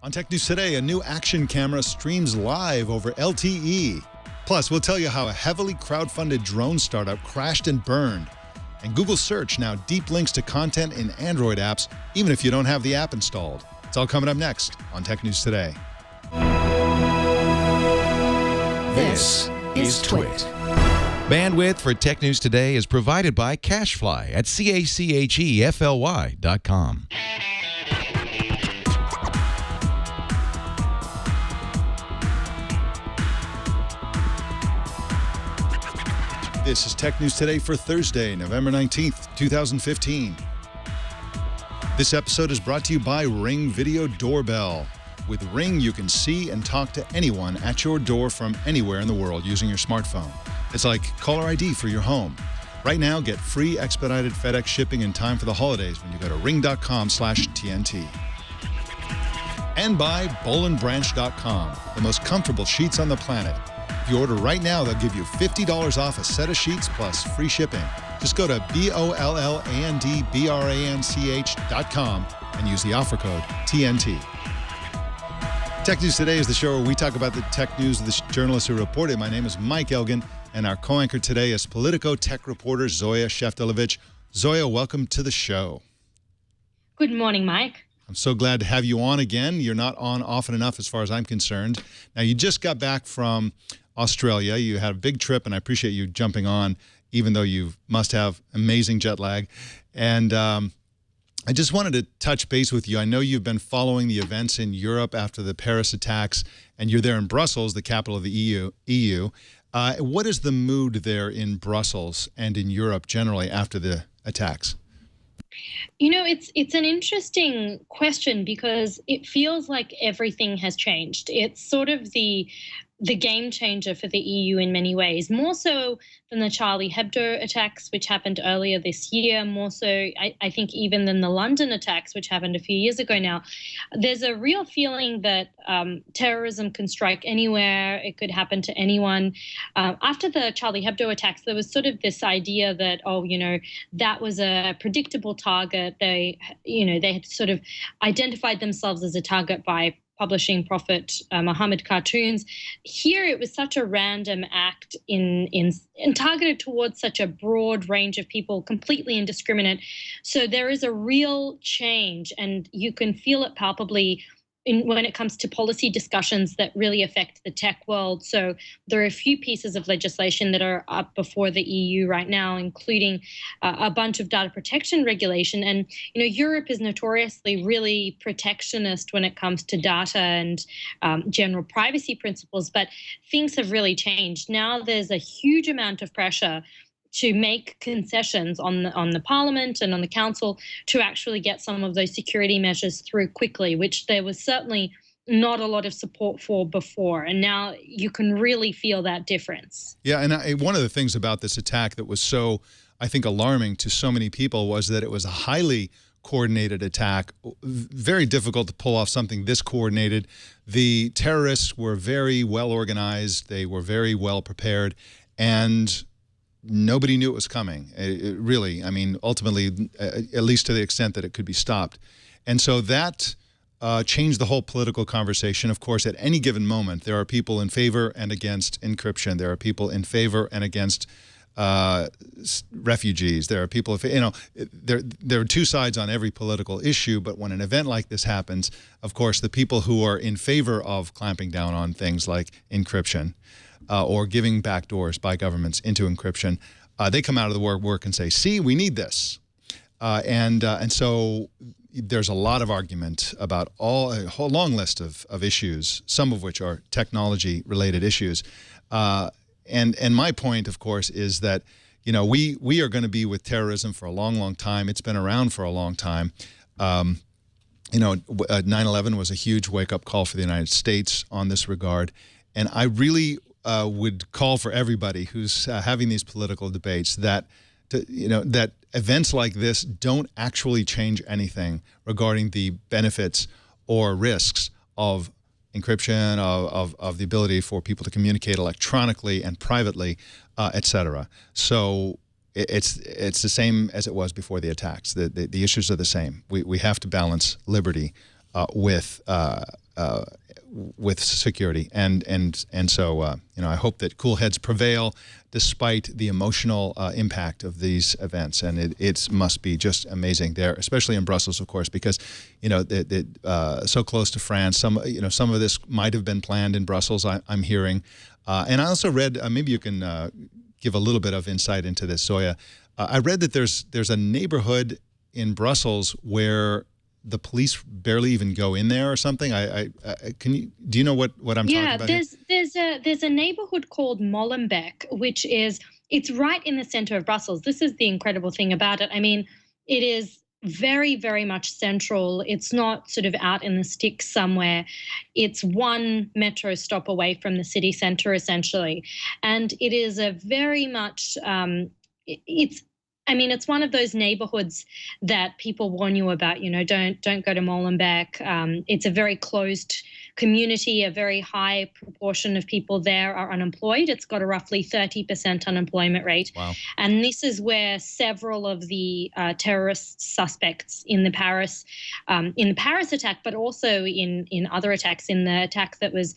On Tech News Today, a new action camera streams live over LTE. Plus, we'll tell you how a heavily crowdfunded drone startup crashed and burned. And Google Search now deep links to content in Android apps, even if you don't have the app installed. It's all coming up next on Tech News Today. This is Twit. Bandwidth for Tech News Today is provided by CacheFly at CACHEFLY.com. This is Tech News Today for Thursday, November 19th, 2015. This episode is brought to you by Ring Video Doorbell. With Ring, you can see and talk to anyone at your door from anywhere in the world using your smartphone. It's like caller ID for your home. Right now, get free expedited FedEx shipping in time for the holidays when you go to ring.com/TNT. And by BollandBranch.com, the most comfortable sheets on the planet. If you order right now, they'll give you $50 off a set of sheets plus free shipping. Just go to BOLLANDBRANCH.com and use the offer code TNT. Tech News Today is the show where we talk about the tech news of the journalists who report it. My name is Mike Egan, and our co-anchor today is Politico tech reporter Zoya Sheftelovich. Zoya, welcome to the show. Good morning, Mike. I'm so glad to have you on again. You're not on often enough as far as I'm concerned. Now, you just got back from Australia. You had a big trip, and I appreciate you jumping on, even though you must have amazing jet lag. And I just wanted to touch base with you. I know you've been following the events in Europe after the Paris attacks, and you're there in Brussels, the capital of the EU. What is the mood there in Brussels and in Europe generally after the attacks? You know, it's an interesting question because it feels like everything has changed. It's sort of the game changer for the EU in many ways, more so than the Charlie Hebdo attacks, which happened earlier this year, more so, I think, even than the London attacks, which happened a few years ago now. There's a real feeling that terrorism can strike anywhere. It could happen to anyone. After the Charlie Hebdo attacks, there was sort of this idea that, that was a predictable target. They had sort of identified themselves as a target by publishing Prophet Muhammad cartoons. Here, it was such a random act and targeted towards such a broad range of people, completely indiscriminate. So there is a real change, and you can feel it palpably when it comes to policy discussions that really affect the tech world. So there are a few pieces of legislation that are up before the EU right now, including a bunch of data protection regulation. And, Europe is notoriously really protectionist when it comes to data and general privacy principles, but things have really changed. Now there's a huge amount of pressure to make concessions on the Parliament and on the Council to actually get some of those security measures through quickly, which there was certainly not a lot of support for before. And now you can really feel that difference. Yeah, and one of the things about this attack that was so, I think, alarming to so many people was that it was a highly coordinated attack, very difficult to pull off something this coordinated. The terrorists were very well organized. They were very well prepared, and nobody knew it was coming. Ultimately, at least to the extent that it could be stopped. And so that changed the whole political conversation. Of course, at any given moment, there are people in favor and against encryption. There are people in favor and against refugees. There are people, there are two sides on every political issue, but when an event like this happens, of course, the people who are in favor of clamping down on things like encryption, or giving backdoors by governments into encryption, they come out of the work and say, see, we need this. And so there's a lot of argument about a whole long list of issues, some of which are technology-related issues. And my point, of course, is that, we are going to be with terrorism for a long, long time. It's been around for a long time. 9/11 was a huge wake-up call for the United States on this regard. And I really would call for everybody who's having these political debates that events like this don't actually change anything regarding the benefits or risks of encryption, of the ability for people to communicate electronically and privately, et cetera. So it's the same as it was before the attacks. The issues are the same. We have to balance liberty with with security, and so I hope that cool heads prevail despite the emotional impact of these events, and it must be just amazing there, especially in Brussels, of course, because so close to France. Some of this might have been planned in Brussels. I'm hearing, and I also read. Maybe you can give a little bit of insight into this, Zoya. I read that there's a neighborhood in Brussels where the police barely even go in there or something. Do you know what I'm talking about? Yeah, there's a neighborhood called Molenbeek, it's right in the center of Brussels. This is the incredible thing about it. I mean, it is very, very much central. It's not sort of out in the sticks somewhere. It's one metro stop away from the city center, essentially. And it is a very much, it's one of those neighborhoods that people warn you about, don't go to Molenbeek. It's a very closed community. A very high proportion of people there are unemployed. It's got a roughly 30% unemployment rate. Wow. And this is where several of the terrorist suspects in the Paris attack, but also in other attacks, in the attack that was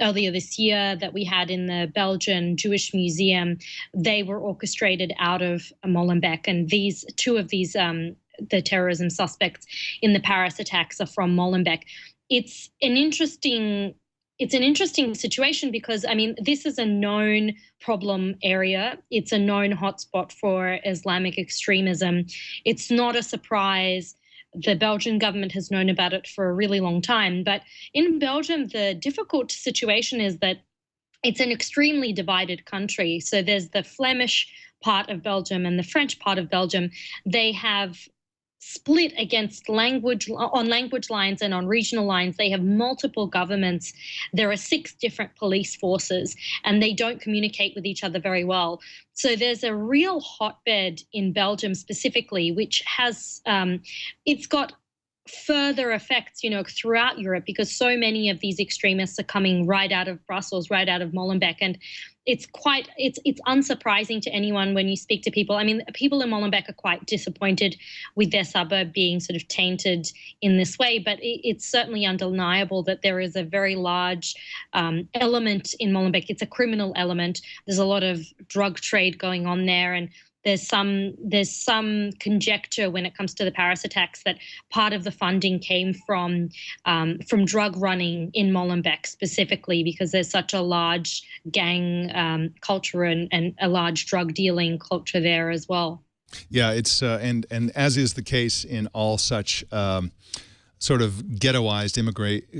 earlier this year that we had in the Belgian Jewish Museum, they were orchestrated out of Molenbeek. And two of these the terrorism suspects in the Paris attacks are from Molenbeek. It's an interesting situation because, this is a known problem area. It's a known hotspot for Islamic extremism. It's not a surprise. The Belgian government has known about it for a really long time. But in Belgium, the difficult situation is that it's an extremely divided country. So there's the Flemish part of Belgium and the French part of Belgium. They have split against language lines and on regional lines. They have multiple governments. There are 6 different police forces, and they don't communicate with each other very well. So there's a real hotbed in Belgium specifically, which has it's got further effects, throughout Europe, because so many of these extremists are coming right out of Brussels, right out of Molenbeek. And it's unsurprising to anyone when you speak to people. People in Molenbeek are quite disappointed with their suburb being sort of tainted in this way, but it's certainly undeniable that there is a very large element in Molenbeek. It's a criminal element. There's a lot of drug trade going on there, and there's some conjecture when it comes to the Paris attacks that part of the funding came from drug running in Molenbeek specifically, because there's such a large gang culture and a large drug dealing culture there as well. Yeah, it's and as is the case in all such sort of ghettoized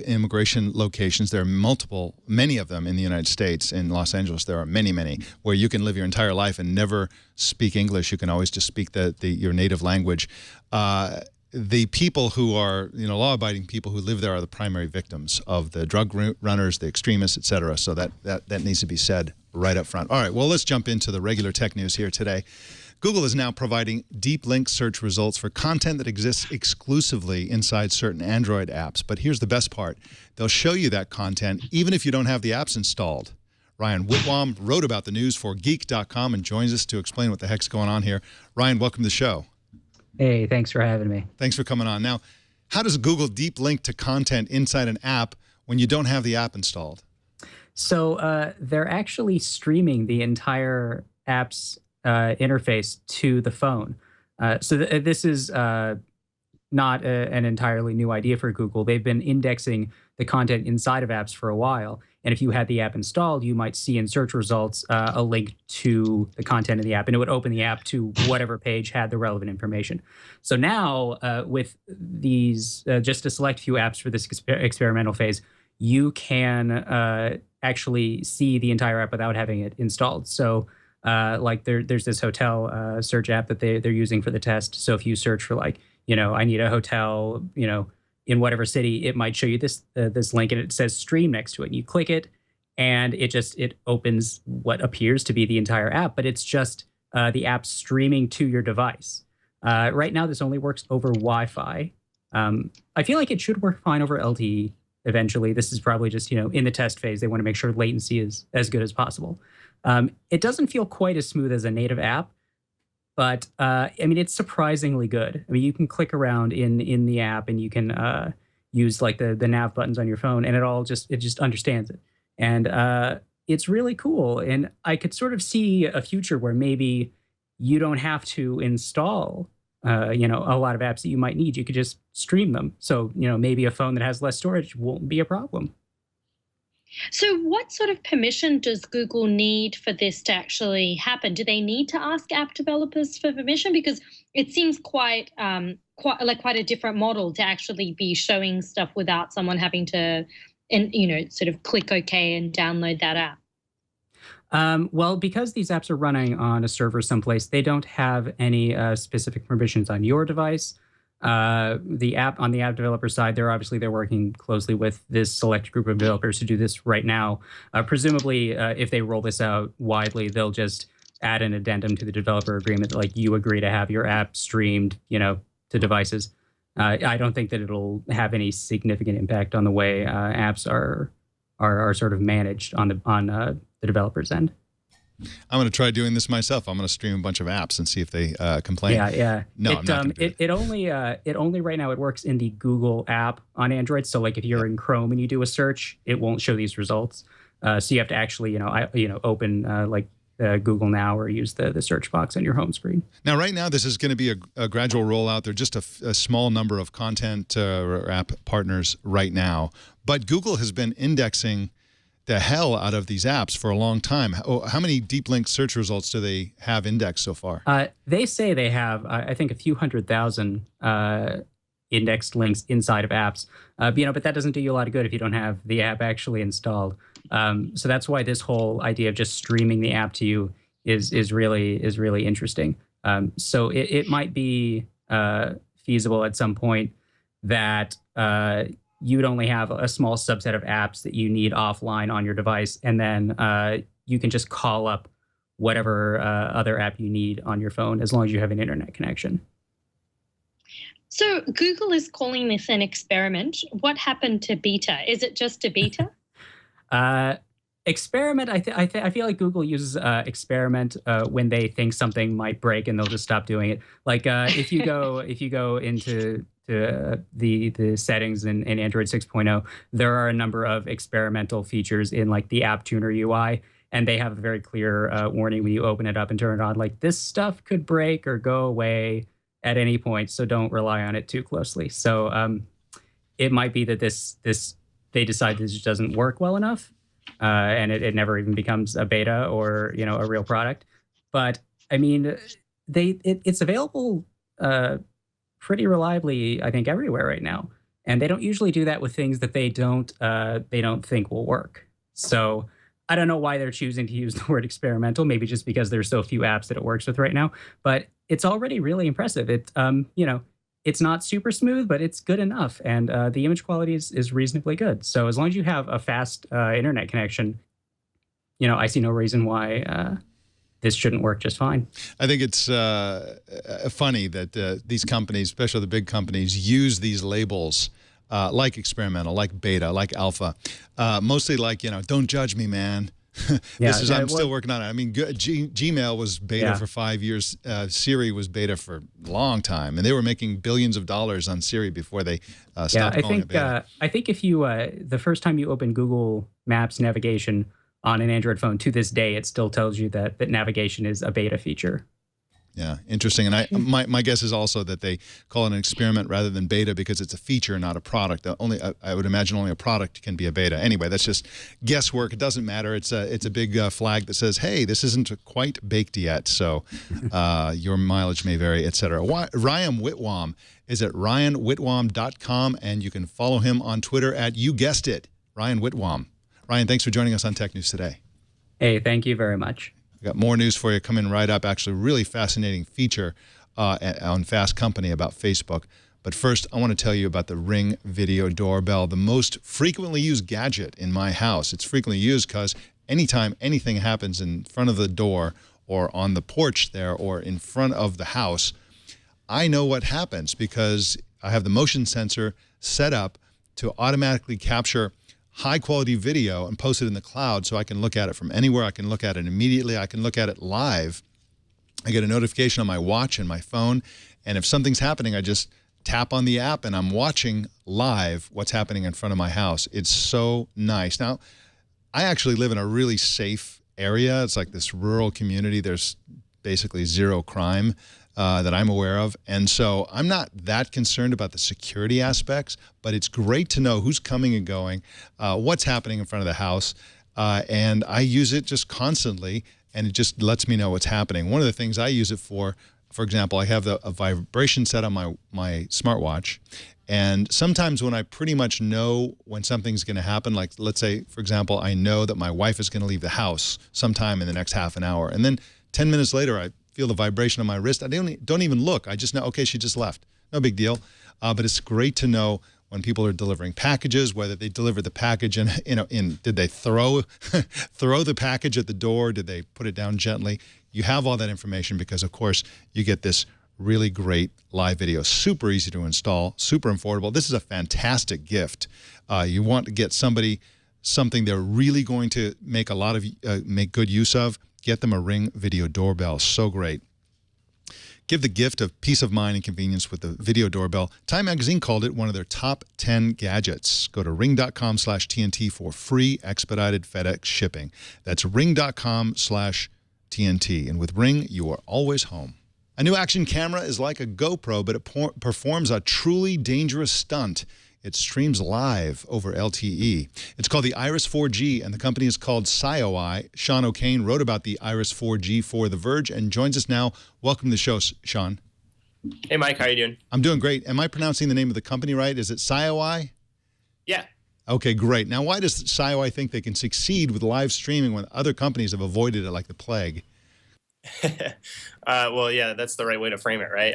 immigration locations. There are many of them in the United States. In Los Angeles, there are many, where you can live your entire life and never speak English. You can always just speak your native language. The people who are, law-abiding people who live there are the primary victims of the drug runners, the extremists, et cetera. So that needs to be said right up front. All right, well, let's jump into the regular tech news here today. Google is now providing deep link search results for content that exists exclusively inside certain Android apps. But here's the best part. They'll show you that content even if you don't have the apps installed. Ryan Whitwam wrote about the news for Geek.com and joins us to explain what the heck's going on here. Ryan, welcome to the show. Hey, thanks for having me. Thanks for coming on. Now, how does Google deep link to content inside an app when you don't have the app installed? So they're actually streaming the entire app's interface to the phone. This is not an entirely new idea for Google. They've been indexing the content inside of apps for a while. And if you had the app installed, you might see in search results a link to the content of the app, and it would open the app to whatever page had the relevant information. So now with these, just a select few apps for this experimental phase, you can actually see the entire app without having it installed. So there's this hotel search app that they're using for the test. So if you search for I need a hotel, in whatever city, it might show you this link, and it says stream next to it. And you click it, and it opens what appears to be the entire app, but it's just the app streaming to your device. Right now, this only works over Wi-Fi. I feel like it should work fine over LTE eventually. This is probably just, in the test phase. They want to make sure latency is as good as possible. It doesn't feel quite as smooth as a native app, but it's surprisingly good. You can click around in the app, and you use like the nav buttons on your phone, and it just understands it. And it's really cool. And I could sort of see a future where maybe you don't have to install a lot of apps that you might need. You could just stream them. So, maybe a phone that has less storage won't be a problem. So what sort of permission does Google need for this to actually happen? Do they need to ask app developers for permission? Because it seems quite a different model to actually be showing stuff without someone having to, sort of click OK and download that app. Well, because these apps are running on a server someplace, they don't have any specific permissions on your device. On the app developer side, they're working closely with this select group of developers to do this right now. Presumably, if they roll this out widely, they'll just add an addendum to the developer agreement, like you agree to have your app streamed, to devices. I don't think that it'll have any significant impact on the way apps are sort of managed on the developer's end. I'm going to try doing this myself. I'm going to stream a bunch of apps and see if they complain. Yeah. No, I'm not going to do it. It only right now it works in the Google app on Android. So like if you're in Chrome and you do a search, it won't show these results. So you have to actually open Google Now or use the search box on your home screen. Now, right now, this is going to be a gradual rollout. There's just a small number of content or app partners right now. But Google has been indexing the hell out of these apps for a long time. How many deep link search results do they have indexed so far? They say they have, I think, a few 100,000 indexed links inside of apps. But that doesn't do you a lot of good if you don't have the app actually installed. So that's why this whole idea of just streaming the app to you is really interesting. So it might be feasible at some point that you'd only have a small subset of apps that you need offline on your device, and then you can just call up whatever other app you need on your phone as long as you have an internet connection. So Google is calling this an experiment. What happened to beta? Is it just a beta? Experiment. I feel like Google uses experiment when they think something might break, and they'll just stop doing it. Like if you go into the settings in Android 6.0, there are a number of experimental features in like the App Tuner UI, and they have a very clear warning when you open it up and turn it on, like this stuff could break or go away at any point, so don't rely on it too closely. So it might be that they decide this just doesn't work well enough, and it never even becomes a beta or a real product. But I mean, it's available pretty reliably, I think, everywhere right now, and they don't usually do that with things that they don't think will work. So I don't know why they're choosing to use the word experimental. Maybe just because there's so few apps that it works with right now. But it's already really impressive. It's not super smooth, but it's good enough, and the image quality is reasonably good. So as long as you have a fast internet connection, I see no reason why this shouldn't work just fine. I think it's funny that these companies, especially the big companies, use these labels like experimental, like beta, like alpha, mostly like, don't judge me, man. I'm still working on it. I mean, Gmail was beta for 5 years. Siri was beta for a long time, and they were making billions of dollars on Siri before they stopped calling it beta. I think if you the first time you open Google Maps navigation on an Android phone, to this day, it still tells you that navigation is a beta feature. Yeah, interesting. And my guess is also that they call it an experiment rather than beta because it's a feature, not a product. I would imagine only a product can be a beta. Anyway, that's just guesswork. It doesn't matter. It's a big flag that says, hey, this isn't quite baked yet, so your mileage may vary, etc. Ryan Whitwam is at ryanwhitwam.com, and you can follow him on Twitter at, you guessed it, Ryan Whitwam. Ryan, thanks for joining us on Tech News Today. Hey, thank you very much. We've got more news for you coming right up. Actually, really fascinating feature on Fast Company about Facebook. But first, I want to tell you about the Ring Video Doorbell, the most frequently used gadget in my house. It's frequently used because anytime anything happens in front of the door or on the porch there or in front of the house, I know what happens because I have the motion sensor set up to automatically capture high-quality video and post it in the cloud so I can look at it from anywhere. I can look at it immediately. I can look at it live. I get a notification on my watch and my phone, and if something's happening, I just tap on the app and I'm watching live what's happening in front of my house. It's so nice. Now, I actually live in a really safe area. It's like this rural community. There's basically zero crime that I'm aware of. And so I'm not that concerned about the security aspects, but it's great to know who's coming and going, what's happening in front of the house. And I use it just constantly, and it just lets me know what's happening. One of the things I use it for example, I have a vibration set on my smartwatch. And sometimes when I pretty much know when something's going to happen, like let's say, for example, I know that my wife is going to leave the house sometime in the next half an hour. And then 10 minutes later, I feel the vibration on my wrist. I don't even look. I just know, okay, she just left. No big deal. But it's great to know when people are delivering packages, whether they deliver the package in did they throw the package at the door? Did they put it down gently? You have all that information because, of course, you get this really great live video. Super easy to install, super affordable. This is a fantastic gift. You want to get somebody something they're really going to make make good use of. Get them a Ring Video Doorbell. So great. Give the gift of peace of mind and convenience with the video doorbell. Time Magazine called it one of their top 10 gadgets. Go to ring.com/TNT for free expedited FedEx shipping. That's ring.com/TNT. And with Ring, you are always home. A new action camera is like a GoPro, but it performs a truly dangerous stunt. It streams live over LTE. It's called the Iris 4G, and the company is called SiOI. Sean O'Kane wrote about the Iris 4G for The Verge and joins us now. Welcome to the show, Sean. Hey, Mike. How are you doing? I'm doing great. Am I pronouncing the name of the company right? Is it SiOI? Yeah. Okay, great. Now, why does SiOI think they can succeed with live streaming when other companies have avoided it like the plague? Well, yeah, that's the right way to frame it, right?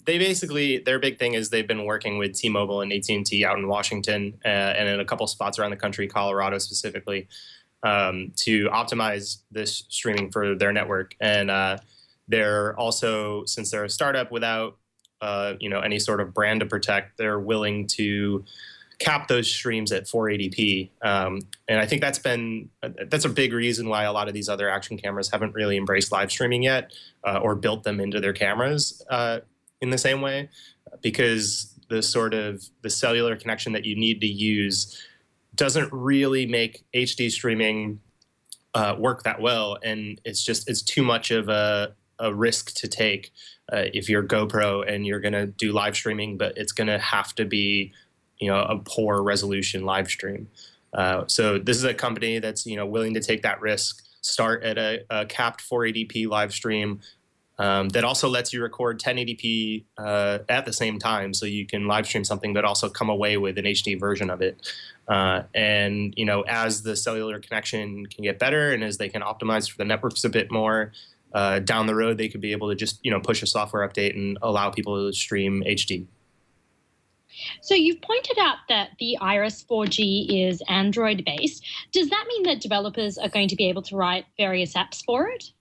They basically, their big thing is they've been working with T-Mobile and AT&T out in Washington and in a couple spots around the country, Colorado specifically, to optimize this streaming for their network. And they're also, since they're a startup without, any sort of brand to protect, they're willing to cap those streams at 480p. And I think that's a big reason why a lot of these other action cameras haven't really embraced live streaming yet or built them into their cameras in the same way, because the cellular connection that you need to use doesn't really make HD streaming work that well. And it's too much of a risk to take if you're GoPro and you're going to do live streaming, but it's going to have to be a poor resolution live stream. So this is a company that's, willing to take that risk, start at a capped 480p live stream that also lets you record 1080p at the same time. So you can live stream something, but also come away with an HD version of it. And, as the cellular connection can get better and as they can optimize for the networks a bit more, down the road, they could be able to just, push a software update and allow people to stream HD. So you've pointed out that the Iris 4G is Android-based. Does that mean that developers are going to be able to write various apps for it?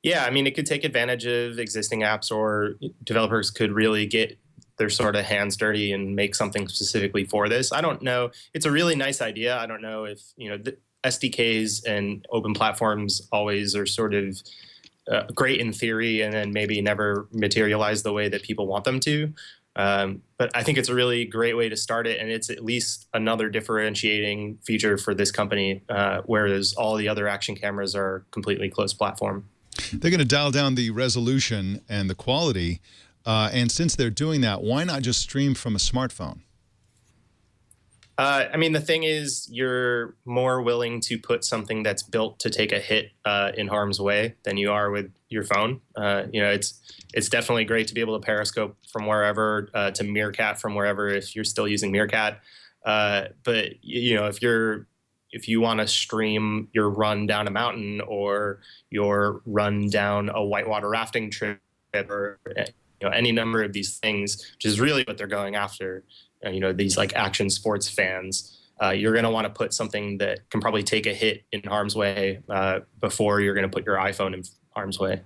Yeah, I mean, it could take advantage of existing apps, or developers could really get their sort of hands dirty and make something specifically for this. I don't know. It's a really nice idea. I don't know if, the SDKs and open platforms always are sort of great in theory and then maybe never materialize the way that people want them to. But I think it's a really great way to start it, and it's at least another differentiating feature for this company, whereas all the other action cameras are completely closed platform. They're going to dial down the resolution and the quality, and since they're doing that, why not just stream from a smartphone? I mean, the thing is, you're more willing to put something that's built to take a hit in harm's way than you are with your phone. It's definitely great to be able to periscope from wherever, to Meerkat from wherever if you're still using Meerkat. But if you want to stream your run down a mountain or your run down a whitewater rafting trip or any number of these things, which is really what they're going after. These like action sports fans, you're going to want to put something that can probably take a hit in harm's way before you're going to put your iPhone in harm's way.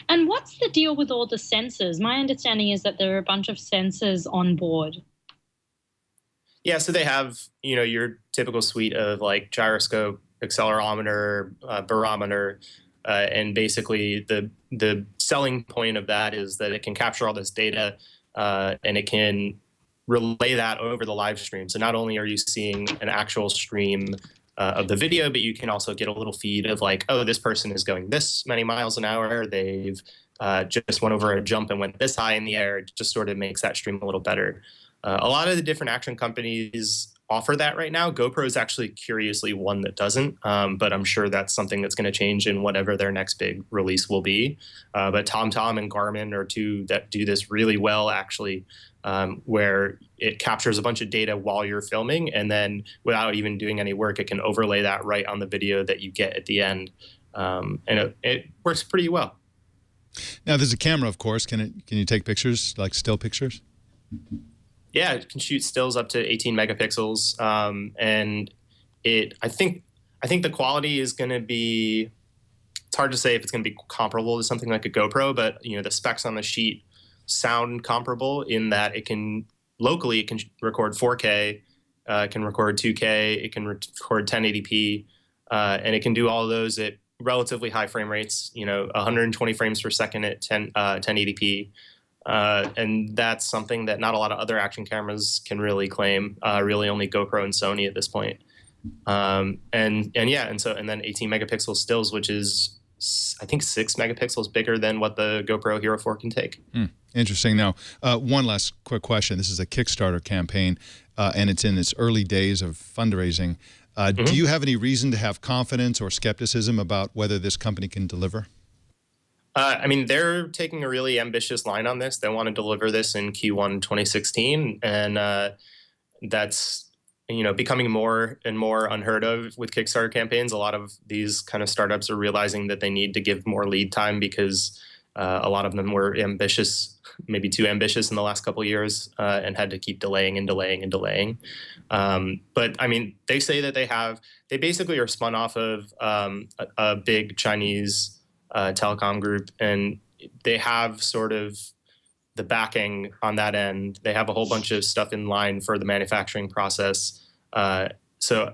And what's the deal with all the sensors? My understanding is that there are a bunch of sensors on board. Yeah, so they have, your typical suite of like gyroscope, accelerometer, barometer, and basically the selling point of that is that it can capture all this data and it can relay that over the live stream. So not only are you seeing an actual stream of the video, but you can also get a little feed of like, oh, this person is going this many miles an hour. They've just went over a jump and went this high in the air. It just sort of makes that stream a little better. A lot of the different action companies offer that right now. GoPro is actually curiously one that doesn't, but I'm sure that's something that's going to change in whatever their next big release will be. But TomTom and Garmin are two that do this really well, actually, where it captures a bunch of data while you're filming, and then without even doing any work, it can overlay that right on the video that you get at the end. And it works pretty well. Now, there's a camera, of course. Can you take pictures, like still pictures? Yeah, it can shoot stills up to 18 megapixels, and I think the quality is going to be. It's hard to say if it's going to be comparable to something like a GoPro, but the specs on the sheet sound comparable in that it can record 4K, it can record 2K, it can record 1080p, and it can do all of those at relatively high frame rates. 120 frames per second at 1080p. And that's something that not a lot of other action cameras can really claim. Really, only GoPro and Sony at this point. And then 18 megapixel stills, which is I think 6 megapixels bigger than what the GoPro Hero 4 can take. Interesting. Now, one last quick question. This is a Kickstarter campaign, and it's in its early days of fundraising. Do you have any reason to have confidence or skepticism about whether this company can deliver? I mean, they're taking a really ambitious line on this. They want to deliver this in Q1 2016, and that's becoming more and more unheard of with Kickstarter campaigns. A lot of these kind of startups are realizing that they need to give more lead time because a lot of them were ambitious, maybe too ambitious in the last couple of years, and had to keep delaying and delaying and delaying. But I mean, they say that they basically are spun off of a big Chinese telecom group, and they have sort of the backing on that end. They have a whole bunch of stuff in line for the manufacturing process. So,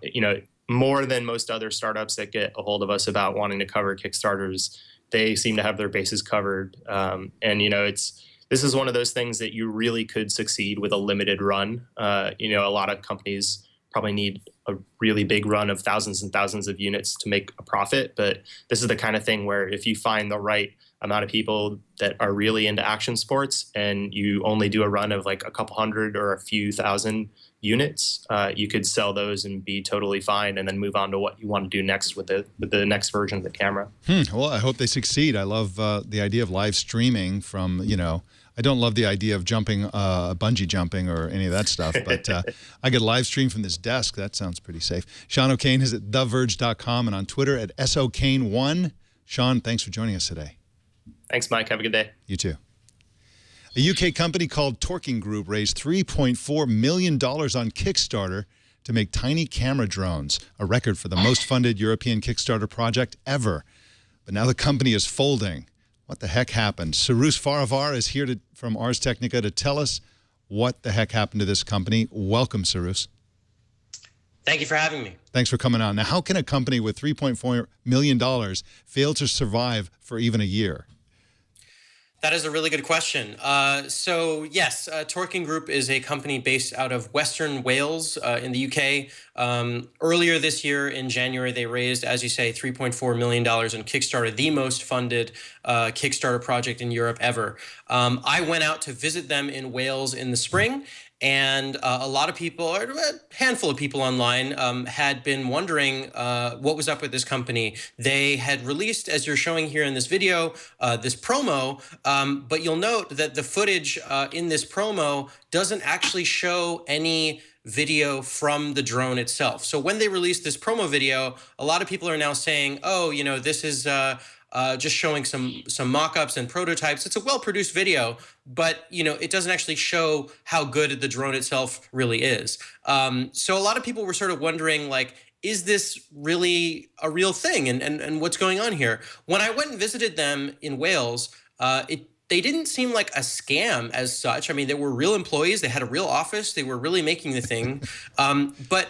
more than most other startups that get a hold of us about wanting to cover Kickstarters, they seem to have their bases covered. And, this is one of those things that you really could succeed with a limited run. A lot of companies probably need a really big run of thousands and thousands of units to make a profit. But this is the kind of thing where if you find the right amount of people that are really into action sports and you only do a run of like a couple hundred or a few thousand units, you could sell those and be totally fine and then move on to what you want to do next with the next version of the camera. Well, I hope they succeed. I love the idea of live streaming from, I don't love the idea of jumping, bungee jumping or any of that stuff, but I could live stream from this desk. That sounds pretty safe. Sean O'Kane is at TheVerge.com and on Twitter at SOKane1. Sean, thanks for joining us today. Thanks, Mike. Have a good day. You too. A UK company called Torking Group raised $3.4 million on Kickstarter to make tiny camera drones, a record for the most funded European Kickstarter project ever. But now the company is folding. What the heck happened? Cyrus Farivar is here from Ars Technica to tell us what the heck happened to this company. Welcome, Cyrus. Thank you for having me. Thanks for coming on. Now, how can a company with $3.4 million fail to survive for even a year? That is a really good question. So yes, Torking Group is a company based out of Western Wales in the UK. Earlier this year in January, they raised, as you say, $3.4 million in Kickstarter, the most funded Kickstarter project in Europe ever. I went out to visit them in Wales in the spring. And a lot of people, or a handful of people online, had been wondering what was up with this company. They had released, as you're showing here in this video, this promo, but you'll note that the footage in this promo doesn't actually show any video from the drone itself. So when they released this promo video, a lot of people are now saying, oh, this is just showing some mock-ups and prototypes. It's a well-produced video, but it doesn't actually show how good the drone itself really is. So a lot of people were sort of wondering, like, is this really a real thing? And what's going on here? When I went and visited them in Wales, they didn't seem like a scam as such. I mean, they were real employees. They had a real office. They were really making the thing. But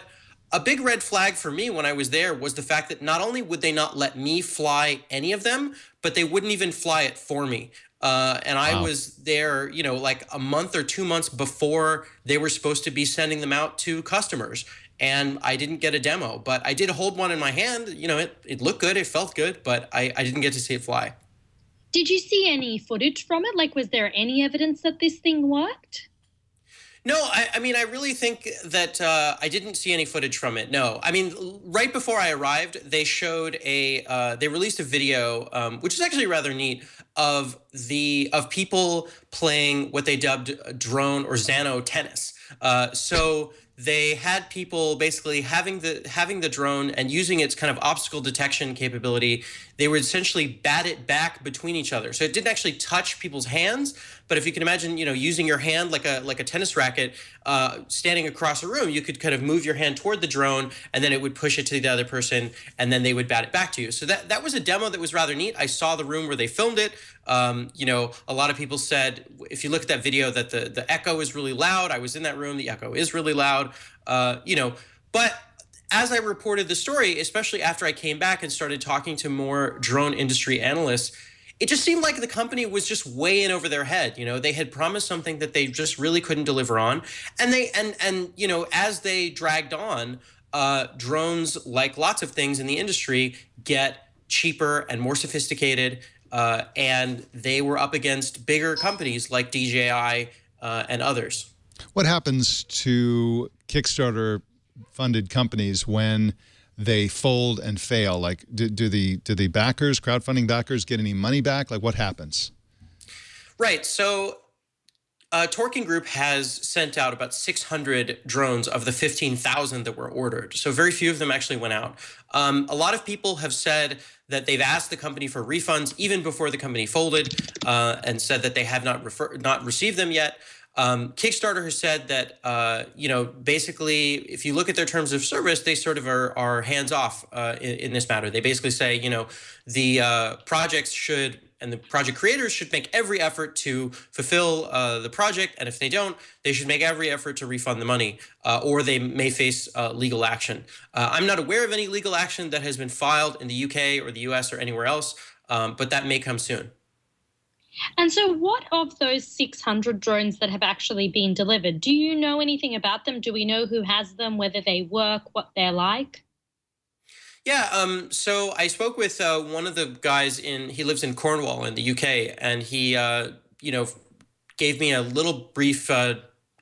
a big red flag for me when I was there was the fact that not only would they not let me fly any of them, but they wouldn't even fly it for me. And I was there, like a month or 2 months before they were supposed to be sending them out to customers. And I didn't get a demo, but I did hold one in my hand. It looked good, it felt good, but I didn't get to see it fly. Did you see any footage from it? Like, was there any evidence that this thing worked? No, I mean, I really think that I didn't see any footage from it. No, I mean, right before I arrived, they showed they released a video, which is actually rather neat, of people playing what they dubbed drone or Xano tennis. So they had people basically having the drone and using its kind of obstacle detection capability. They would essentially bat it back between each other. So it didn't actually touch people's hands, but if you can imagine, using your hand like a tennis racket, standing across a room, you could kind of move your hand toward the drone, and then it would push it to the other person, and then they would bat it back to you. So that was a demo that was rather neat. I saw the room where they filmed it. A lot of people said, if you look at that video, that the echo is really loud. I was in that room. The echo is really loud. But as I reported the story, especially after I came back and started talking to more drone industry analysts, it just seemed like the company was just way in over their head. They had promised something that they just really couldn't deliver on. And as they dragged on, drones, like lots of things in the industry, get cheaper and more sophisticated. And they were up against bigger companies like DJI and others. What happens to Kickstarter-funded companies when they fold and fail? Like, do the backers, crowdfunding backers, get any money back? Like, what happens? Right. So Torking Group has sent out about 600 drones of the 15,000 that were ordered. So very few of them actually went out. A lot of people have said that they've asked the company for refunds even before the company folded, and said that they have not received them yet. Kickstarter has said that, basically, if you look at their terms of service, they sort of are hands off in this matter. They basically say, the projects should, and the project creators should make every effort to fulfill the project. And if they don't, they should make every effort to refund the money, or they may face legal action. I'm not aware of any legal action that has been filed in the UK or the US or anywhere else, but that may come soon. And so what of those 600 drones that have actually been delivered? Do you know anything about them? Do we know who has them, whether they work, what they're like? Yeah, so I spoke with one of the guys he lives in Cornwall in the UK, and he, gave me a little brief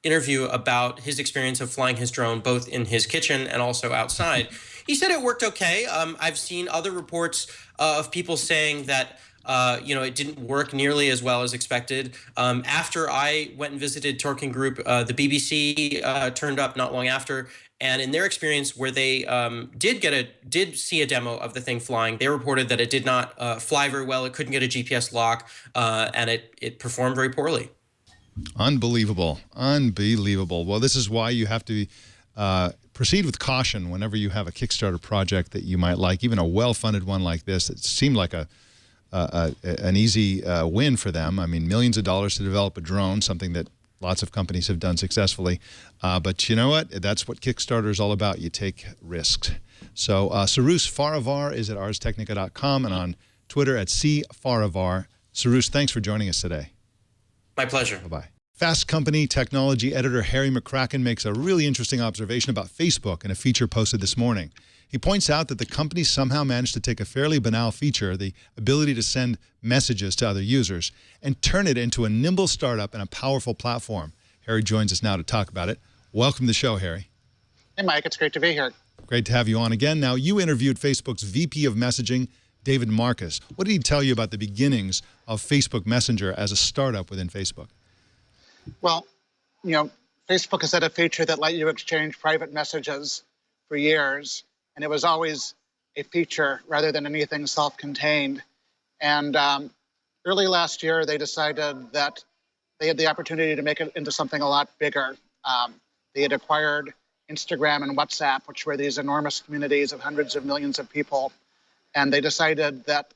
interview about his experience of flying his drone, both in his kitchen and also outside. He said it worked okay. I've seen other reports of people saying that it didn't work nearly as well as expected. After I went and visited Torking Group, the BBC turned up not long after, and in their experience, where they did see a demo of the thing flying, they reported that it did not fly very well. It couldn't get a GPS lock, and it performed very poorly. Unbelievable. Well, this is why you have to proceed with caution whenever you have a Kickstarter project that you might like, even a well-funded one like this. It seemed like an easy win for them. I mean, millions of dollars to develop a drone, something that lots of companies have done successfully. But you know what? That's what Kickstarter is all about. You take risks. So Cyrus Farivar is at arstechnica.com and on Twitter at @CFarivar. Cyrus, thanks for joining us today. My pleasure. Bye-bye. Fast Company technology editor Harry McCracken makes a really interesting observation about Facebook in a feature posted this morning. He points out that the company somehow managed to take a fairly banal feature, the ability to send messages to other users, and turn it into a nimble startup and a powerful platform. Harry joins us now to talk about it. Welcome to the show, Harry. Hey, Mike. It's great to be here. Great to have you on again. Now, you interviewed Facebook's VP of Messaging, David Marcus. What did he tell you about the beginnings of Facebook Messenger as a startup within Facebook? Well, Facebook has had a feature that let you exchange private messages for years, and it was always a feature rather than anything self-contained. And early last year, they decided that they had the opportunity to make it into something a lot bigger. They had acquired Instagram and WhatsApp, which were these enormous communities of hundreds of millions of people. And they decided that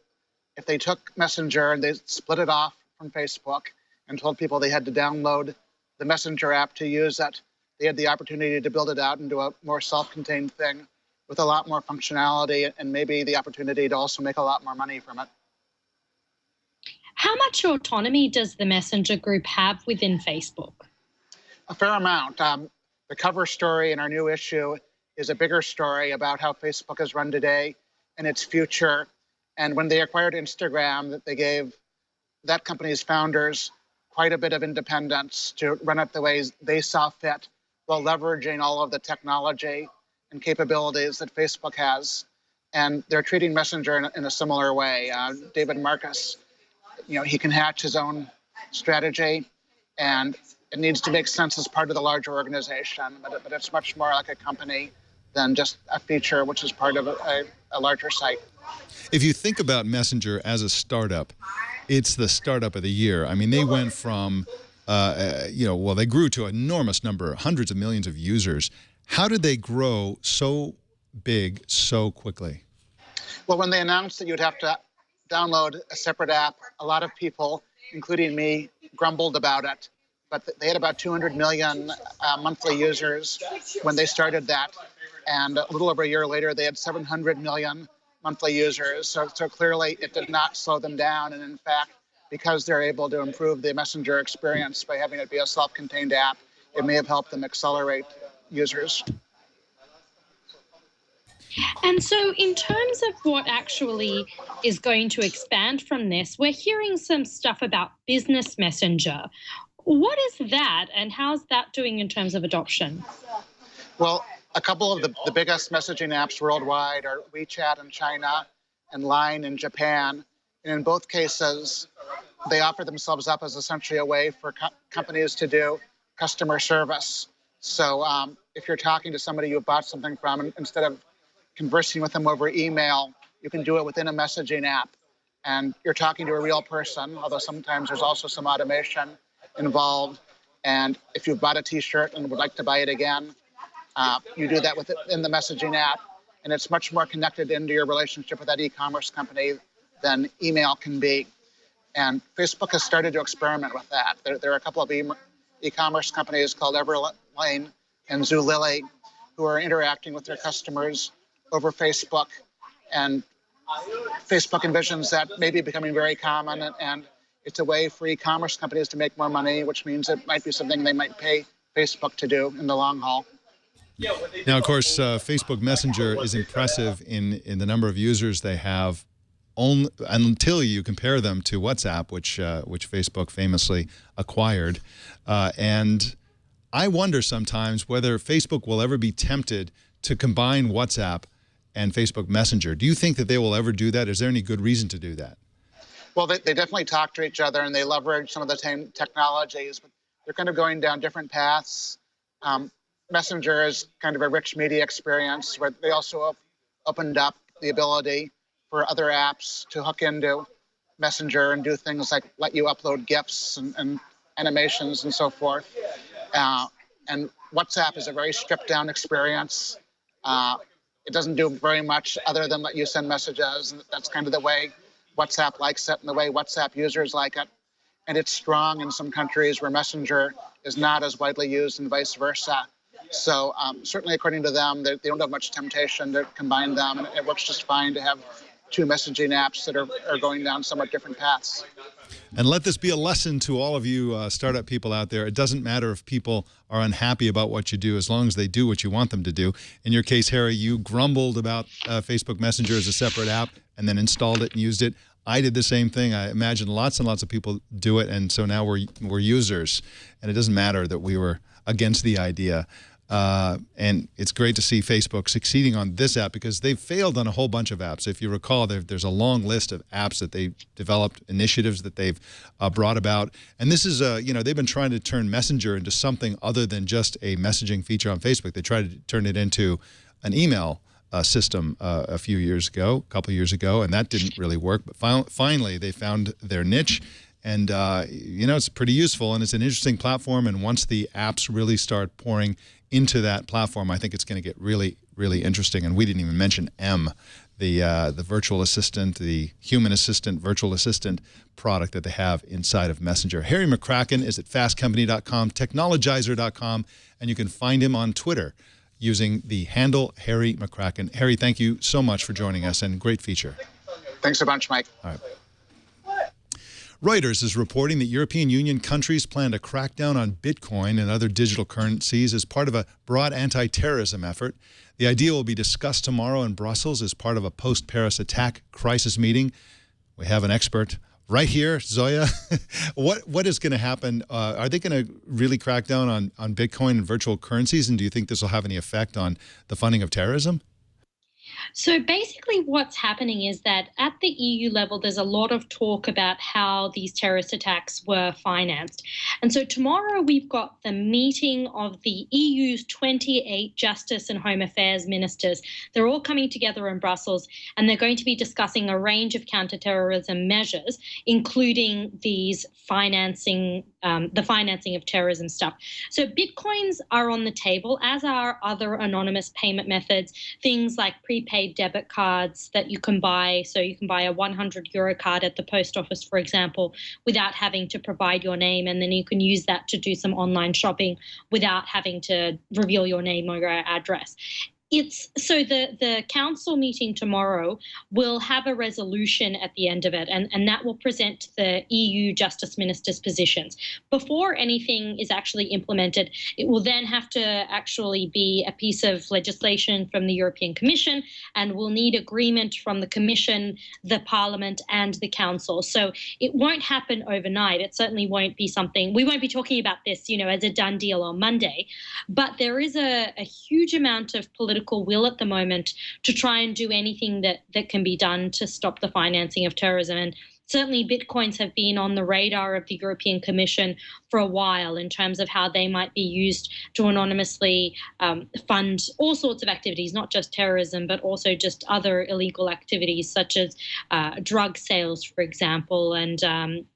if they took Messenger and they split it off from Facebook and told people they had to download the Messenger app to use it, they had the opportunity to build it out into a more self-contained thing with a lot more functionality and maybe the opportunity to also make a lot more money from it. How much autonomy does the Messenger group have within Facebook? A fair amount. The cover story in our new issue is a bigger story about how Facebook is run today and its future. And when they acquired Instagram, they gave that company's founders quite a bit of independence to run it the ways they saw fit, while leveraging all of the technology and capabilities that Facebook has. And they're treating Messenger in a similar way. David Marcus, he can hatch his own strategy, and it needs to make sense as part of the larger organization. But it's much more like a company than just a feature, which is part of a larger site. If you think about Messenger as a startup, it's the startup of the year. I mean, they went from, they grew to an enormous number, hundreds of millions of users. How did they grow so big so quickly? Well, when they announced that you'd have to download a separate app, a lot of people, including me, grumbled about it. But they had about 200 million monthly users when they started that. And a little over a year later, they had 700 million monthly users. So clearly, it did not slow them down. And in fact, because they're able to improve the Messenger experience by having it be a self-contained app, it may have helped them accelerate users. And so in terms of what actually is going to expand from this, we're hearing some stuff about Business Messenger. What is that, and how's that doing in terms of adoption? Well, a couple of the biggest messaging apps worldwide are WeChat in China and Line in Japan. And in both cases, they offer themselves up as essentially a way for companies to do customer service. So if you're talking to somebody you bought something from, and instead of conversing with them over email, you can do it within a messaging app. And you're talking to a real person, although sometimes there's also some automation involved. And if you've bought a T-shirt and would like to buy it again, you do that in the messaging app. And it's much more connected into your relationship with that e-commerce company than email can be. And Facebook has started to experiment with that. There are a couple of e-commerce companies called Everlane and Zulily who are interacting with their customers over Facebook. And Facebook envisions that maybe becoming very common, and it's a way for e-commerce companies to make more money, which means it might be something they might pay Facebook to do in the long haul. Now, of course, Facebook Messenger is impressive in the number of users they have, until you compare them to WhatsApp, which Facebook famously acquired. And I wonder sometimes whether Facebook will ever be tempted to combine WhatsApp and Facebook Messenger. Do you think that they will ever do that? Is there any good reason to do that? Well, they definitely talk to each other, and they leverage some of the same technologies, but they're kind of going down different paths. Messenger is kind of a rich media experience where they also opened up the ability for other apps to hook into Messenger and do things like let you upload GIFs and animations and so forth. And WhatsApp is a very stripped down experience. It doesn't do very much other than let you send messages. And that's kind of the way WhatsApp likes it and the way WhatsApp users like it. And it's strong in some countries where Messenger is not as widely used and vice versa. So certainly, according to them, they don't have much temptation to combine them. And it works just fine to have two messaging apps that are going down somewhat different paths. And let this be a lesson to all of you startup people out there. It doesn't matter if people are unhappy about what you do, as long as they do what you want them to do. In your case, Harry, you grumbled about Facebook Messenger as a separate app and then installed it and used it. I did the same thing. I imagine lots and lots of people do it, and so now we're users. And it doesn't matter that we were against the idea. And it's great to see Facebook succeeding on this app because they've failed on a whole bunch of apps. If you recall, there's a long list of apps that they've developed, initiatives that they've brought about. And this is, they've been trying to turn Messenger into something other than just a messaging feature on Facebook. They tried to turn it into an email system a couple of years ago, and that didn't really work. But finally, they found their niche. And, it's pretty useful, and it's an interesting platform. And once the apps really start pouring into that platform, I think it's going to get really, really interesting. And we didn't even mention the virtual assistant, the human assistant, virtual assistant product that they have inside of Messenger. Harry McCracken is at fastcompany.com, technologizer.com, and you can find him on Twitter using the handle Harry McCracken. Harry, thank you so much for joining us, and great feature. Thanks a bunch, Mike. All right. Reuters is reporting that European Union countries plan to crack down on Bitcoin and other digital currencies as part of a broad anti-terrorism effort. The idea will be discussed tomorrow in Brussels as part of a post-Paris attack crisis meeting. We have an expert right here, Zoya. What is going to happen? Are they going to really crack down on Bitcoin and virtual currencies? And do you think this will have any effect on the funding of terrorism? So basically what's happening is that at the EU level, there's a lot of talk about how these terrorist attacks were financed. And so tomorrow we've got the meeting of the EU's 28 Justice and Home Affairs ministers. They're all coming together in Brussels, and they're going to be discussing a range of counterterrorism measures, including these financing, the financing of terrorism stuff. So Bitcoins are on the table, as are other anonymous payment methods, things like prepaid debit cards that you can buy. So you can buy a 100 euro card at the post office, for example, without having to provide your name. And then you can use that to do some online shopping without having to reveal your name or your address. So the council meeting tomorrow will have a resolution at the end of it, and that will present the EU justice ministers' positions. Before anything is actually implemented, it will then have to actually be a piece of legislation from the European Commission, and we'll need agreement from the Commission, the Parliament, and the Council. So it won't happen overnight. It certainly won't be something, we won't be talking about this, as a done deal on Monday, but there is a huge amount of political will at the moment to try and do anything that can be done to stop the financing of terrorism. And certainly Bitcoins have been on the radar of the European Commission for a while in terms of how they might be used to anonymously fund all sorts of activities, not just terrorism, but also just other illegal activities such as drug sales, for example. And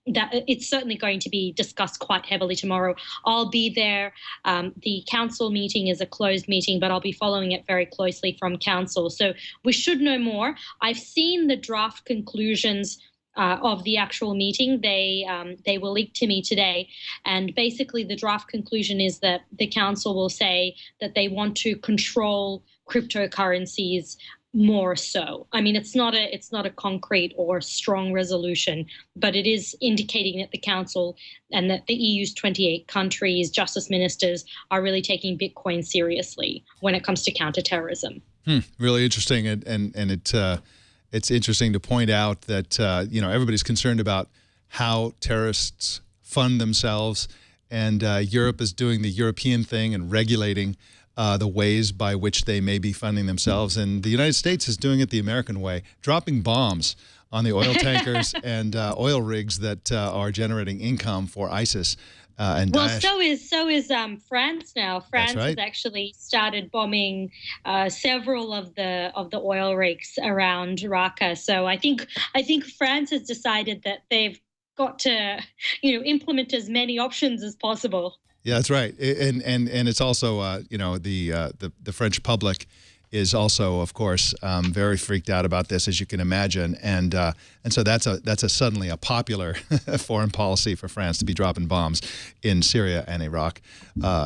that it's certainly going to be discussed quite heavily tomorrow. I'll be there. The council meeting is a closed meeting, but I'll be following it very closely from council. So we should know more. I've seen the draft conclusions of the actual meeting. They were leaked to me today, and basically the draft conclusion is that the council will say that they want to control cryptocurrencies more so. I mean, it's not a concrete or strong resolution, but it is indicating that the council and that the EU's 28 countries, justice ministers, are really taking Bitcoin seriously when it comes to counterterrorism. Really interesting, and it's interesting to point out that everybody's concerned about how terrorists fund themselves, and Europe is doing the European thing and regulating the ways by which they may be funding themselves, and the United States is doing it the American way, dropping bombs on the oil tankers and oil rigs that are generating income for ISIS. And Daesh. So is France now. France has actually started bombing several of the oil rigs around Raqqa. So I think France has decided that they've got to implement as many options as possible. Yeah, that's right, and it's also the French public is also, of course, very freaked out about this, as you can imagine, and so that's suddenly a popular foreign policy for France to be dropping bombs in Syria and Iraq.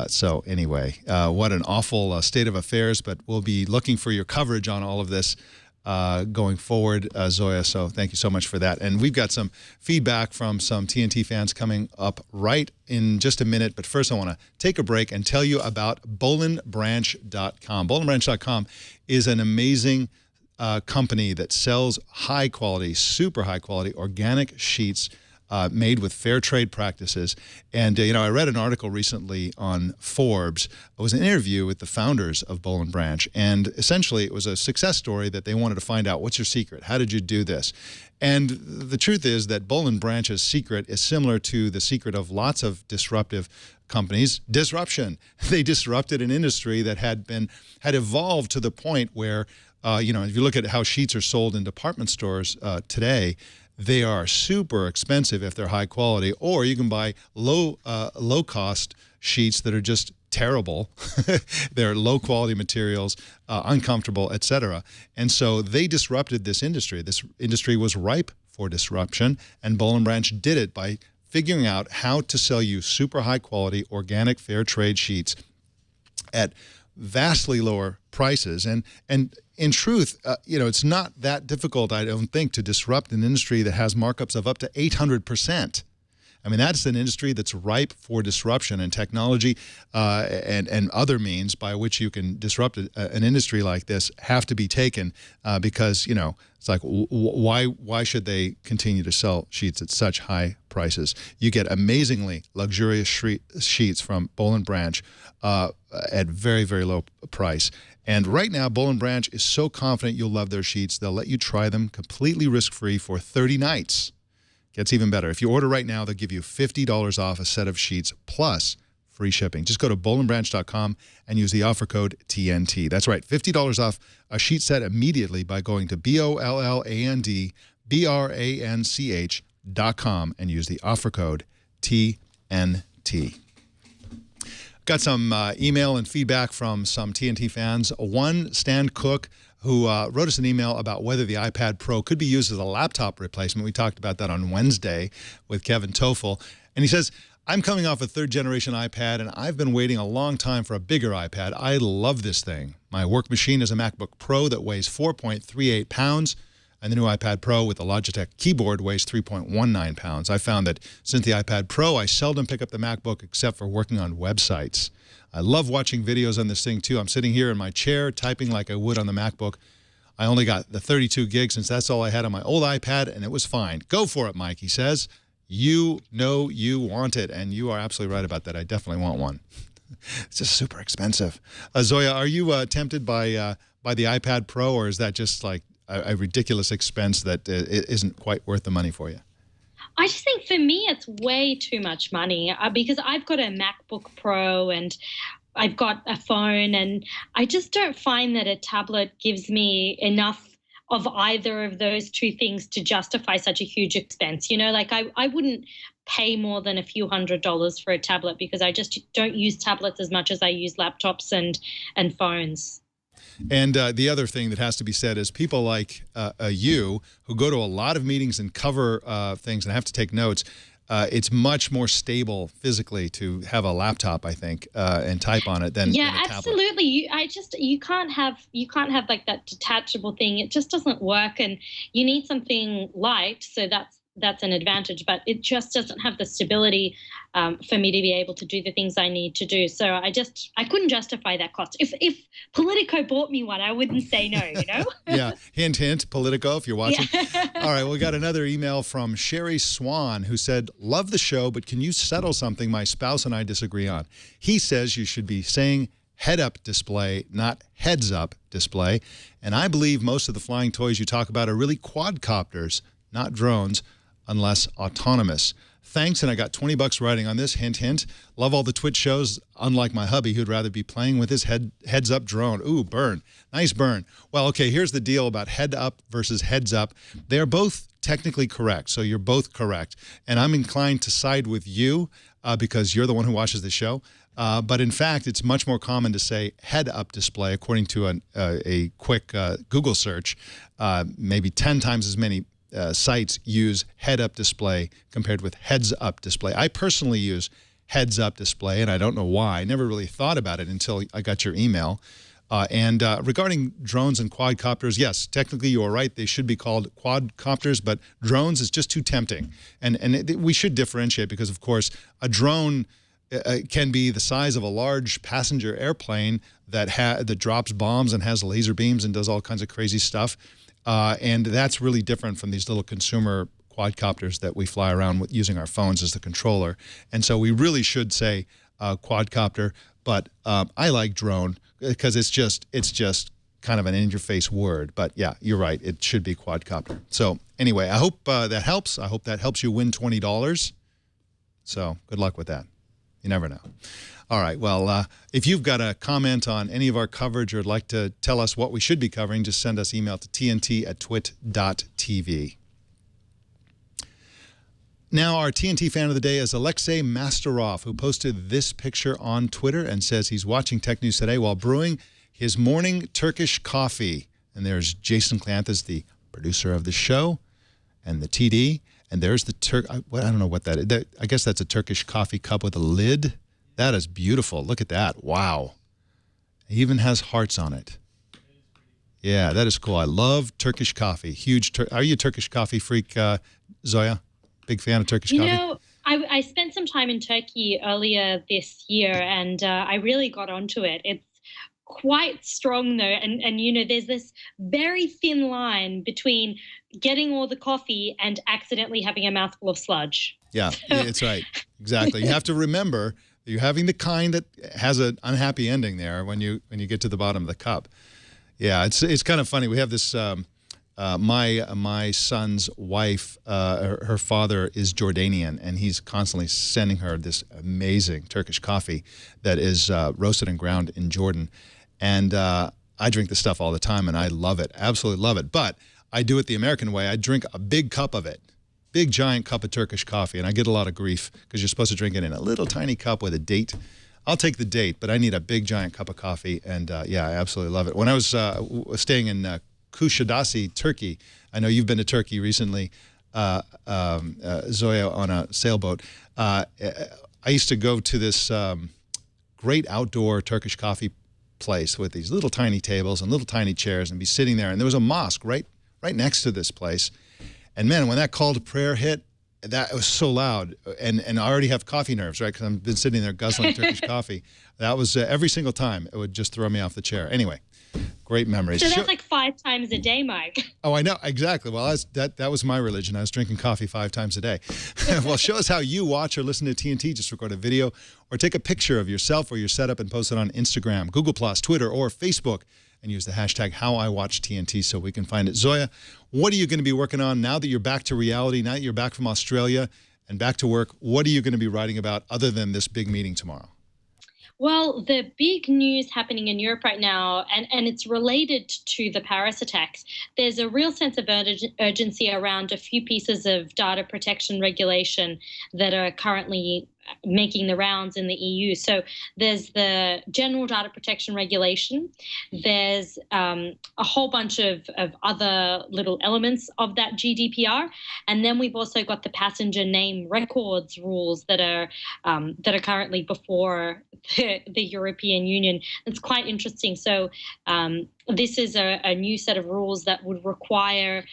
So anyway, what an awful state of affairs, but we'll be looking for your coverage on all of this going forward, Zoya. So thank you so much for that. And we've got some feedback from some TNT fans coming up right in just a minute. But first, I want to take a break and tell you about BolinBranch.com. BolinBranch.com is an amazing company that sells high quality, super high quality organic sheets made with fair trade practices. And, I read an article recently on Forbes. It was an interview with the founders of Boll & Branch. And essentially, it was a success story that they wanted to find out, what's your secret? How did you do this? And the truth is that Boll & Branch's secret is similar to the secret of lots of disruptive companies. Disruption. They disrupted an industry that had evolved to the point where, if you look at how sheets are sold in department stores today, they are super expensive if they're high quality, or you can buy low cost sheets that are just terrible. They're low quality materials, uncomfortable, etc. And so they disrupted this industry. This industry was ripe for disruption, and Boll & Branch did it by figuring out how to sell you super high quality, organic, fair trade sheets at vastly lower prices. And in truth, it's not that difficult, I don't think, to disrupt an industry that has markups of up to 800%. I mean, that's an industry that's ripe for disruption, and technology and other means by which you can disrupt an industry like this have to be taken because, it's like, why should they continue to sell sheets at such high prices? You get amazingly luxurious sheets from Boll & Branch at very, very low price. And right now, Boll & Branch is so confident you'll love their sheets, they'll let you try them completely risk-free for 30 nights. Gets even better. If you order right now, they'll give you $50 off a set of sheets plus free shipping. Just go to bollandbranch.com and use the offer code TNT. That's right, $50 off a sheet set immediately by going to bollandbranch.com and use the offer code TNT. Got some email and feedback from some TNT fans. One, Stan Cook, who wrote us an email about whether the iPad Pro could be used as a laptop replacement. We talked about that on Wednesday with Kevin Toffel. And he says, I'm coming off a third-generation iPad, and I've been waiting a long time for a bigger iPad. I love this thing. My work machine is a MacBook Pro that weighs 4.38 pounds, and the new iPad Pro with the Logitech keyboard weighs 3.19 pounds. I found that since the iPad Pro, I seldom pick up the MacBook except for working on websites. I love watching videos on this thing, too. I'm sitting here in my chair typing like I would on the MacBook. I only got the 32 gigs since that's all I had on my old iPad, and it was fine. Go for it, Mike, he says. You know you want it, and you are absolutely right about that. I definitely want one. It's just super expensive. Zoya, are you tempted by the iPad Pro, or is that just like a ridiculous expense that isn't quite worth the money for you? I just think for me, it's way too much money because I've got a MacBook Pro and I've got a phone, and I just don't find that a tablet gives me enough of either of those two things to justify such a huge expense. Like I wouldn't pay more than a few $100s for a tablet because I just don't use tablets as much as I use laptops and phones. And the other thing that has to be said is people like you who go to a lot of meetings and cover things and have to take notes, it's much more stable physically to have a laptop, I think, and type on it than a tablet. Absolutely. You can't have like that detachable thing. It just doesn't work, and you need something light. So that's an advantage, but it just doesn't have the stability for me to be able to do the things I need to do. So I couldn't justify that cost. If Politico bought me one, I wouldn't say no, Yeah, hint, hint, Politico, if you're watching. Yeah. All right, we got another email from Sherry Swan, who said, love the show, but can you settle something my spouse and I disagree on? He says you should be saying head-up display, not heads-up display. And I believe most of the flying toys you talk about are really quadcopters, not drones, unless autonomous. Thanks, and I got $20 writing on this. Hint, hint. Love all the Twitch shows, unlike my hubby, who'd rather be playing with his heads-up drone. Ooh, burn. Nice burn. Well, okay, here's the deal about head-up versus heads-up. They are both technically correct, so you're both correct. And I'm inclined to side with you because you're the one who watches the show. But in fact, it's much more common to say head-up display, according to a quick Google search. Maybe 10 times as many sites use head-up display compared with heads-up display. I personally use heads-up display, and I don't know why. I never really thought about it until I got your email. And regarding drones and quadcopters, yes, technically you are right. They should be called quadcopters, but drones is just too tempting. And we should differentiate because, of course, a drone can be the size of a large passenger airplane that drops bombs and has laser beams and does all kinds of crazy stuff. And that's really different from these little consumer quadcopters that we fly around with using our phones as the controller. And so we really should say quadcopter, but I like drone because it's just kind of an in-your-face word. But yeah, you're right. It should be quadcopter. So anyway, I hope that helps. I hope that helps you win $20. So good luck with that. You never know. All right. Well, if you've got a comment on any of our coverage or would like to tell us what we should be covering, just send us email to tnt@twit.tv. Now, our TNT fan of the day is Alexei Masterov, who posted this picture on Twitter and says he's watching Tech News Today while brewing his morning Turkish coffee. And there's Jason Clanthas, the producer of the show, and the TD. And there's the I don't know what that is. I guess that's a Turkish coffee cup with a lid. That is beautiful. Look at that. Wow. It even has hearts on it. Yeah, that is cool. I love Turkish coffee. Are you a Turkish coffee freak, Zoya? Big fan of Turkish coffee? You know, I spent some time in Turkey earlier this year, and I really got onto it. It's quite strong, though, and you know, there's this very thin line between getting all the coffee and accidentally having a mouthful of sludge. Yeah, it's right. Exactly. You have to remember you're having the kind that has an unhappy ending there when you get to the bottom of the cup. Yeah, it's kind of funny. We have this. My son's wife, her father is Jordanian, and he's constantly sending her this amazing Turkish coffee that is roasted and ground in Jordan. And I drink this stuff all the time, and I love it, absolutely love it. But I do it the American way. I drink a big cup of it, big giant cup of Turkish coffee, and I get a lot of grief because you're supposed to drink it in a little tiny cup with a date. I'll take the date, but I need a big giant cup of coffee, and yeah, I absolutely love it. When I was staying in Kuşadası, Turkey, I know you've been to Turkey recently, Zoya, on a sailboat. I used to go to this great outdoor Turkish coffee place with these little tiny tables and little tiny chairs and be sitting there. And there was a mosque right next to this place. And man, when that call to prayer hit, that was so loud. And I already have coffee nerves, right? Because I've been sitting there guzzling Turkish coffee. That was every single time it would just throw me off the chair. Anyway, great memories. So that's like 5 times a day, Mike. Oh, I know. Exactly. Well, that was my religion. I was drinking coffee 5 times a day. Well, show us how you watch or listen to TNT. Just record a video or take a picture of yourself or your setup and post it on Instagram, Google+, Twitter, or Facebook, and use the hashtag HowIWatchTNT so we can find it. Zoya, what are you going to be working on now that you're back to reality, now that you're back from Australia and back to work? What are you going to be writing about other than this big meeting tomorrow? Well, the big news happening in Europe right now, and it's related to the Paris attacks, there's a real sense of urgency around a few pieces of data protection regulation that are currently making the rounds in the EU. So there's the general data protection regulation. There's a whole bunch of other little elements of that GDPR. And then we've also got the passenger name records rules that are currently before the European Union. It's quite interesting. So this is a new set of rules that would require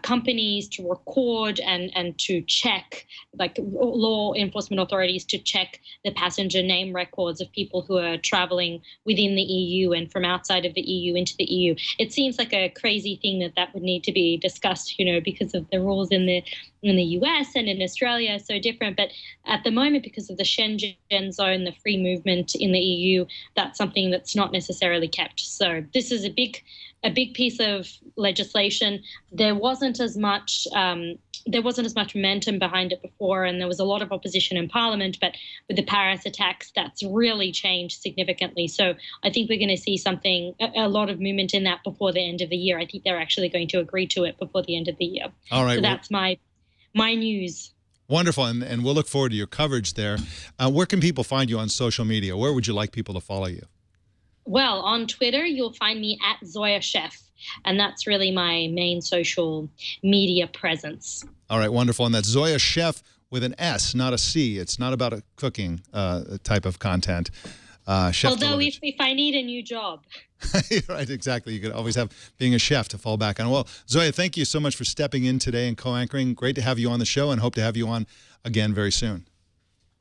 companies to record and to check, like law enforcement authorities to check the passenger name records of people who are traveling within the EU and from outside of the EU into the EU. It seems like a crazy thing that would need to be discussed, you know, because of the rules in the US and in Australia are so different. But at the moment, because of the Schengen zone, the free movement in the EU, that's something that's not necessarily kept. So this is a big piece of legislation. There wasn't as much momentum behind it before, and there was a lot of opposition in Parliament. But with the Paris attacks, that's really changed significantly. So I think we're going to see a lot of movement in that before the end of the year. I think they're actually going to agree to it before the end of the year. All right. So that's my news. Wonderful, and we'll look forward to your coverage there. Where can people find you on social media? Where would you like people to follow you? Well, on Twitter, you'll find me at Zoya Chef, and that's really my main social media presence. All right, wonderful. And that's Zoya Chef with an S, not a C. It's not about a cooking type of content. Chef Although if I need a new job. Right, exactly. You could always have being a chef to fall back on. Well, Zoya, thank you so much for stepping in today and co-anchoring. Great to have you on the show and hope to have you on again very soon.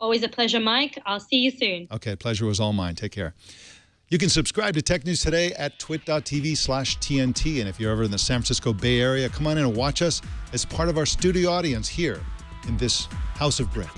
Always a pleasure, Mike. I'll see you soon. Okay, pleasure was all mine. Take care. You can subscribe to Tech News Today at twit.tv/TNT. And if you're ever in the San Francisco Bay Area, come on in and watch us as part of our studio audience here in this house of brick.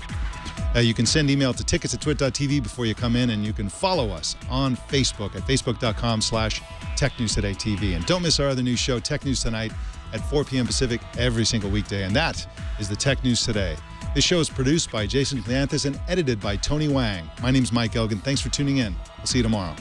You can send email to tickets@twit.tv before you come in, and you can follow us on Facebook at facebook.com/TechNewsTodayTV. And don't miss our other news show, Tech News Tonight, at 4 p.m. Pacific every single weekday. And that is the Tech News Today. This show is produced by Jason Cleanthus and edited by Tony Wang. My name's Mike Egan. Thanks for tuning in. We'll see you tomorrow.